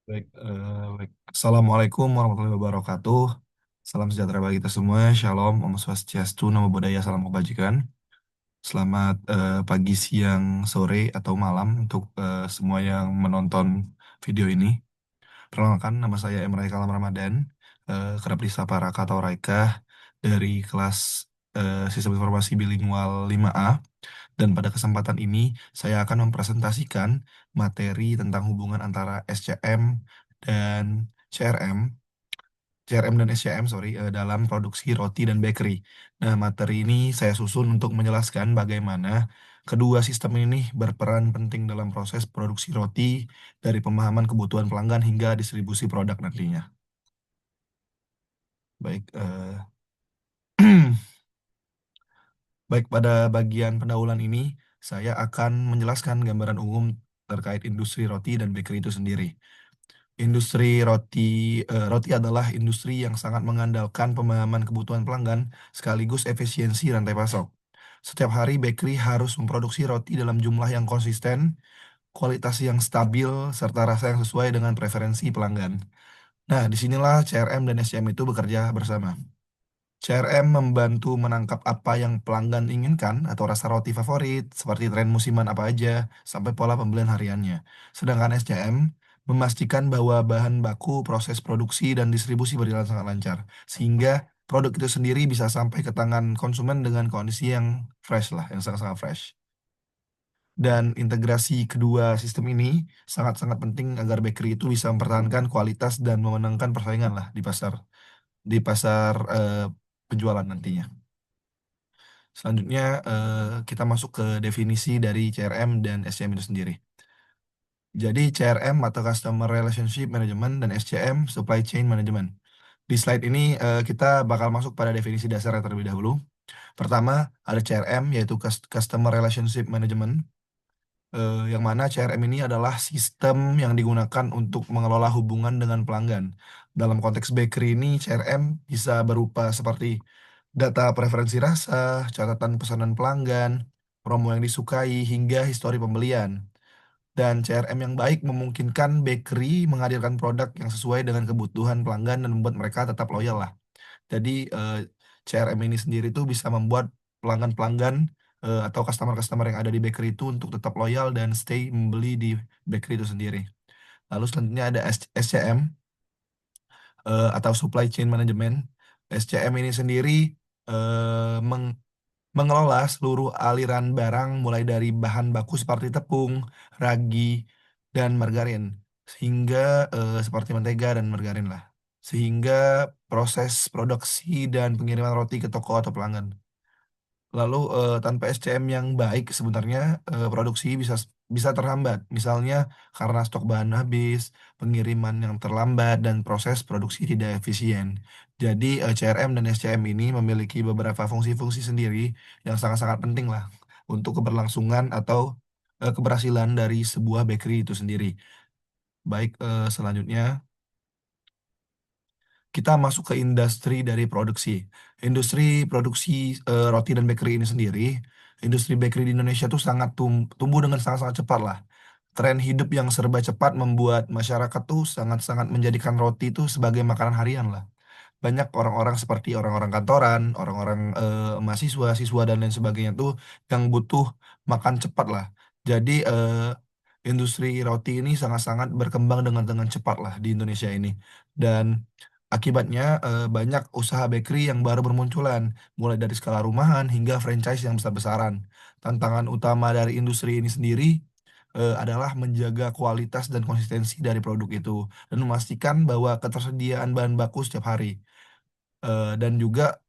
Baik. Assalamualaikum warahmatullahi wabarakatuh. Salam sejahtera bagi kita semua. Shalom, Om Swastiastu, Namo Buddhaya, Salam Kebajikan. Selamat pagi, siang, sore, atau malam untuk semua yang menonton video ini. Perkenalkan, nama saya Emre Kalam Ramadan, kerap disapa Raka atau Raika dari kelas Sistem Informasi Bilingual 5A. Dan pada kesempatan ini, saya akan mempresentasikan materi tentang hubungan antara dan CRM, CRM dan SCM, sorry, dalam produksi roti dan bakery. Nah, materi ini saya susun untuk menjelaskan bagaimana kedua sistem ini berperan penting dalam proses produksi roti dari pemahaman kebutuhan pelanggan hingga distribusi produk nantinya. Baik, baik pada bagian pendahuluan ini, saya akan menjelaskan gambaran umum terkait industri roti dan bakery itu sendiri. Industri roti adalah industri yang sangat mengandalkan pemahaman kebutuhan pelanggan sekaligus efisiensi rantai pasok. Setiap hari bakery harus memproduksi roti dalam jumlah yang konsisten, kualitas yang stabil, serta rasa yang sesuai dengan preferensi pelanggan. Nah, disinilah CRM dan SCM itu bekerja bersama. CRM membantu menangkap apa yang pelanggan inginkan atau rasa roti favorit, seperti tren musiman apa aja, sampai pola pembelian hariannya. Sedangkan SCM memastikan bahwa bahan baku, proses produksi, dan distribusi berjalan sangat lancar, sehingga produk itu sendiri bisa sampai ke tangan konsumen dengan kondisi yang fresh lah, yang sangat-sangat fresh. Dan integrasi kedua sistem ini sangat-sangat penting agar bakery itu bisa mempertahankan kualitas dan memenangkan persaingan lah di pasar penjualan nantinya. Selanjutnya kita masuk ke definisi dari CRM dan SCM itu sendiri. Jadi CRM atau Customer Relationship Management dan SCM Supply Chain Management. Di slide ini kita bakal masuk pada definisi dasar terlebih dahulu. Pertama ada CRM yaitu Customer Relationship Management, yang mana CRM ini adalah sistem yang digunakan untuk mengelola hubungan dengan pelanggan. Dalam konteks bakery ini, CRM bisa berupa seperti data preferensi rasa, catatan pesanan pelanggan, promo yang disukai, hingga histori pembelian. Dan CRM yang baik memungkinkan bakery menghadirkan produk yang sesuai dengan kebutuhan pelanggan dan membuat mereka tetap loyal lah. Jadi CRM ini sendiri tuh bisa membuat pelanggan-pelanggan atau customer-customer yang ada di bakery itu untuk tetap loyal dan stay membeli di bakery itu sendiri. Lalu selanjutnya ada SCM atau Supply Chain Management. SCM ini sendiri mengelola seluruh aliran barang mulai dari bahan baku seperti tepung, ragi, dan margarin, sehingga seperti mentega dan margarin lah. Sehingga proses produksi dan pengiriman roti ke toko atau pelanggan. Lalu tanpa SCM yang baik sebenarnya produksi bisa bisa terhambat. Misalnya karena stok bahan habis, pengiriman yang terlambat, dan proses produksi tidak efisien. Jadi CRM dan SCM ini memiliki beberapa fungsi-fungsi sendiri yang sangat-sangat penting lah untuk keberlangsungan atau keberhasilan dari sebuah bakery itu sendiri. Baik, selanjutnya kita masuk ke industri dari produksi. Industri produksi roti dan bakery ini sendiri, industri bakery di Indonesia tuh sangat tumbuh dengan sangat-sangat cepat lah. Tren hidup yang serba cepat membuat masyarakat tuh sangat-sangat menjadikan roti itu sebagai makanan harian lah. Banyak orang-orang seperti orang-orang kantoran, orang-orang mahasiswa, siswa dan lain sebagainya tuh yang butuh makan cepat lah. Jadi industri roti ini sangat-sangat berkembang dengan cepat lah di Indonesia ini. Dan akibatnya banyak usaha bakery yang baru bermunculan, mulai dari skala rumahan hingga franchise yang besar-besaran. Tantangan utama dari industri ini sendiri adalah menjaga kualitas dan konsistensi dari produk itu dan memastikan bahwa ketersediaan bahan baku setiap hari. Dan juga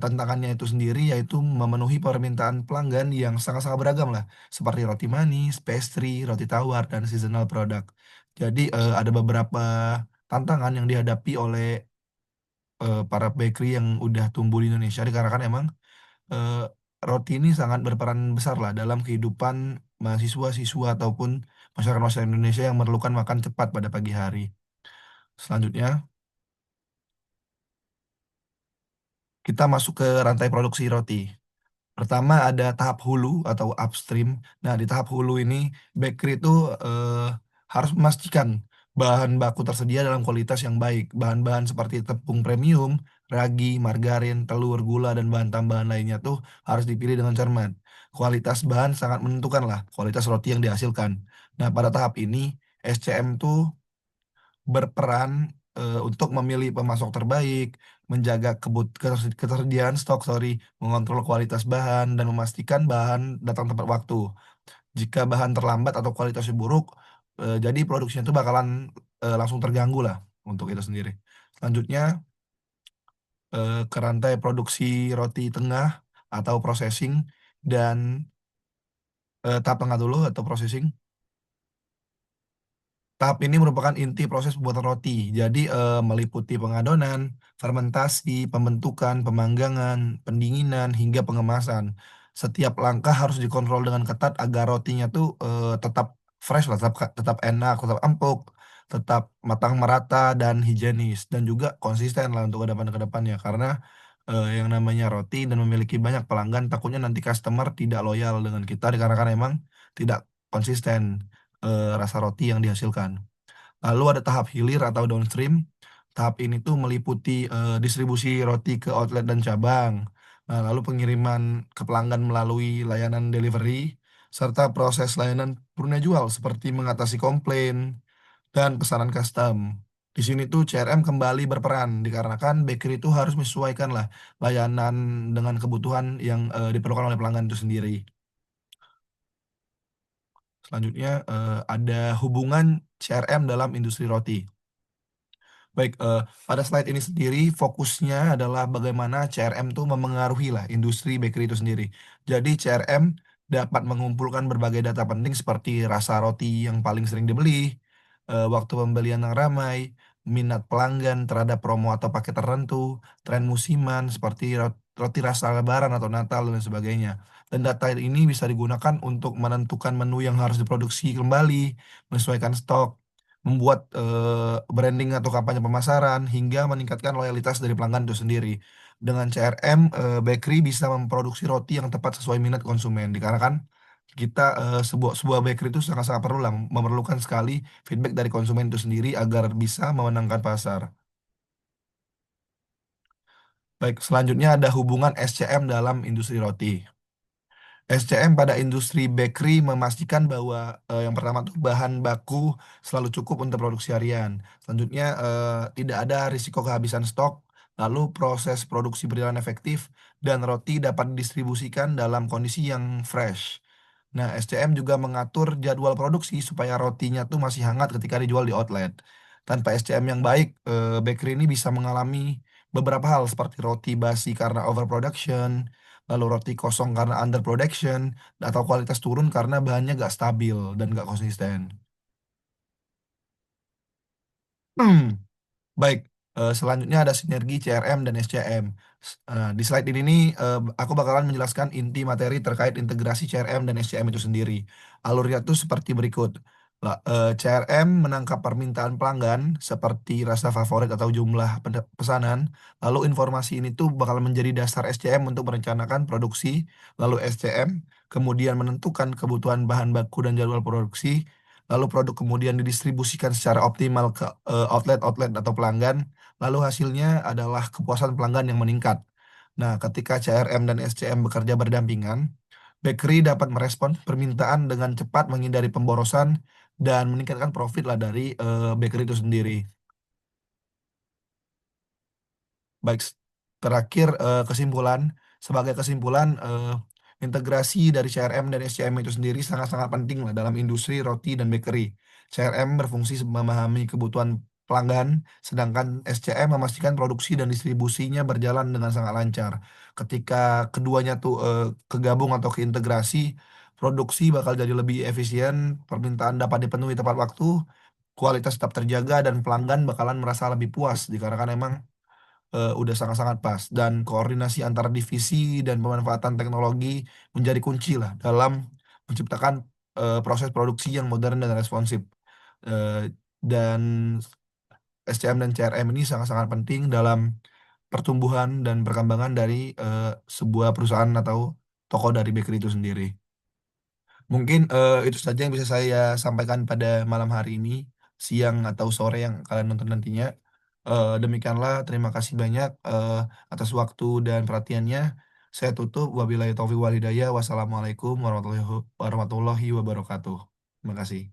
tantangannya itu sendiri yaitu memenuhi permintaan pelanggan yang sangat-sangat beragam lah, seperti roti manis, pastry, roti tawar, dan seasonal product. Jadi ada beberapa tantangan yang dihadapi oleh para bakery yang udah tumbuh di Indonesia dikarenakan emang eh, roti ini sangat berperan besar lah dalam kehidupan mahasiswa-siswa ataupun masyarakat-masyarakat Indonesia yang memerlukan makan cepat pada pagi hari. Selanjutnya, kita masuk ke rantai produksi roti. Pertama ada tahap hulu atau upstream. Nah, di tahap hulu ini bakery itu eh, harus memastikan bahan baku tersedia dalam kualitas yang baik. Bahan-bahan seperti tepung premium, ragi, margarin, telur, gula, dan bahan tambahan lainnya tuh harus dipilih dengan cermat. Kualitas bahan sangat menentukan lah kualitas roti yang dihasilkan. Nah, pada tahap ini, SCM tuh berperan untuk memilih pemasok terbaik, menjaga ketersediaan stok, mengontrol kualitas bahan, dan memastikan bahan datang tepat waktu. Jika bahan terlambat atau kualitasnya buruk, jadi produksinya itu bakalan langsung terganggu lah untuk itu sendiri. Selanjutnya ke rantai produksi roti tengah atau processing dan tahap tengah dulu atau processing. Tahap ini merupakan inti proses pembuatan roti. Jadi meliputi pengadonan, fermentasi, pembentukan, pemanggangan, pendinginan, hingga pengemasan. Setiap langkah harus dikontrol dengan ketat agar rotinya tuh tetap fresh lah, tetap enak, tetap empuk, tetap matang merata dan higienis dan juga konsisten lah untuk ke depannya. Karena yang namanya roti dan memiliki banyak pelanggan, takutnya nanti customer tidak loyal dengan kita dikarenakan emang tidak konsisten rasa roti yang dihasilkan. Lalu ada tahap hilir atau downstream. Tahap ini tuh meliputi distribusi roti ke outlet dan cabang. Nah, lalu pengiriman ke pelanggan melalui layanan delivery, serta proses layanan purna jual seperti mengatasi komplain dan pesanan custom. Di sini tuh CRM kembali berperan dikarenakan bakery itu harus menyesuaikan lah layanan dengan kebutuhan yang diperlukan oleh pelanggan itu sendiri. Selanjutnya ada hubungan CRM dalam industri roti. Baik, pada slide ini sendiri fokusnya adalah bagaimana CRM tuh memengaruhi lah industri bakery itu sendiri. Jadi CRM dapat mengumpulkan berbagai data penting seperti rasa roti yang paling sering dibeli, waktu pembelian yang ramai, minat pelanggan terhadap promo atau paket tertentu, tren musiman seperti roti rasa Lebaran atau Natal dan sebagainya. Dan data ini bisa digunakan untuk menentukan menu yang harus diproduksi kembali, menyesuaikan stok, membuat branding atau kampanye pemasaran hingga meningkatkan loyalitas dari pelanggan itu sendiri. Dengan CRM, bakery bisa memproduksi roti yang tepat sesuai minat konsumen. Dikarenakan kita sebuah sebuah bakery itu sangat-sangat perlu lah, memerlukan sekali feedback dari konsumen itu sendiri agar bisa memenangkan pasar. Baik, selanjutnya ada hubungan SCM dalam industri roti. SCM pada industri bakery memastikan bahwa yang pertama tuh bahan baku selalu cukup untuk produksi harian. Selanjutnya tidak ada risiko kehabisan stok. Lalu proses produksi berjalan efektif dan roti dapat didistribusikan dalam kondisi yang fresh. Nah, SCM juga mengatur jadwal produksi supaya rotinya tuh masih hangat ketika dijual di outlet. Tanpa SCM yang baik, bakery ini bisa mengalami beberapa hal seperti roti basi karena overproduction, lalu roti kosong karena underproduction, atau kualitas turun karena bahannya gak stabil dan gak konsisten. Baik, selanjutnya ada sinergi CRM dan SCM. Di slide ini nih, aku bakalan menjelaskan inti materi terkait integrasi CRM dan SCM itu sendiri. Alurnya tuh seperti berikut. CRM menangkap permintaan pelanggan seperti rasa favorit atau jumlah pesanan. Lalu informasi ini tuh bakal menjadi dasar SCM untuk merencanakan produksi. Lalu SCM kemudian menentukan kebutuhan bahan baku dan jadwal produksi. Lalu produk kemudian didistribusikan secara optimal ke outlet-outlet atau pelanggan, lalu hasilnya adalah kepuasan pelanggan yang meningkat. Nah, ketika CRM dan SCM bekerja berdampingan, bakery dapat merespon permintaan dengan cepat, menghindari pemborosan, dan meningkatkan profit lah dari bakery itu sendiri. Baik, terakhir kesimpulan. Sebagai kesimpulan, integrasi dari CRM dan SCM itu sendiri sangat-sangat penting lah dalam industri roti dan bakery. CRM berfungsi memahami kebutuhan pelanggan, sedangkan SCM memastikan produksi dan distribusinya berjalan dengan sangat lancar. Ketika keduanya tuh kegabung atau keintegrasi, produksi bakal jadi lebih efisien, permintaan dapat dipenuhi tepat waktu, kualitas tetap terjaga, dan pelanggan bakalan merasa lebih puas dikarenakan emang udah sangat-sangat pas dan koordinasi antara divisi dan pemanfaatan teknologi menjadi kunci lah dalam menciptakan proses produksi yang modern dan responsif. Eh, dan SCM dan CRM ini sangat-sangat penting dalam pertumbuhan dan perkembangan dari sebuah perusahaan atau toko dari bakery itu sendiri. Mungkin itu saja yang bisa saya sampaikan pada malam hari ini. siang atau sore yang kalian nonton nantinya. Demikianlah, terima kasih banyak atas waktu dan perhatiannya. Saya tutup, wabillahi taufiq wal hidayah. Wassalamualaikum warahmatullahi wabarakatuh. Terima kasih.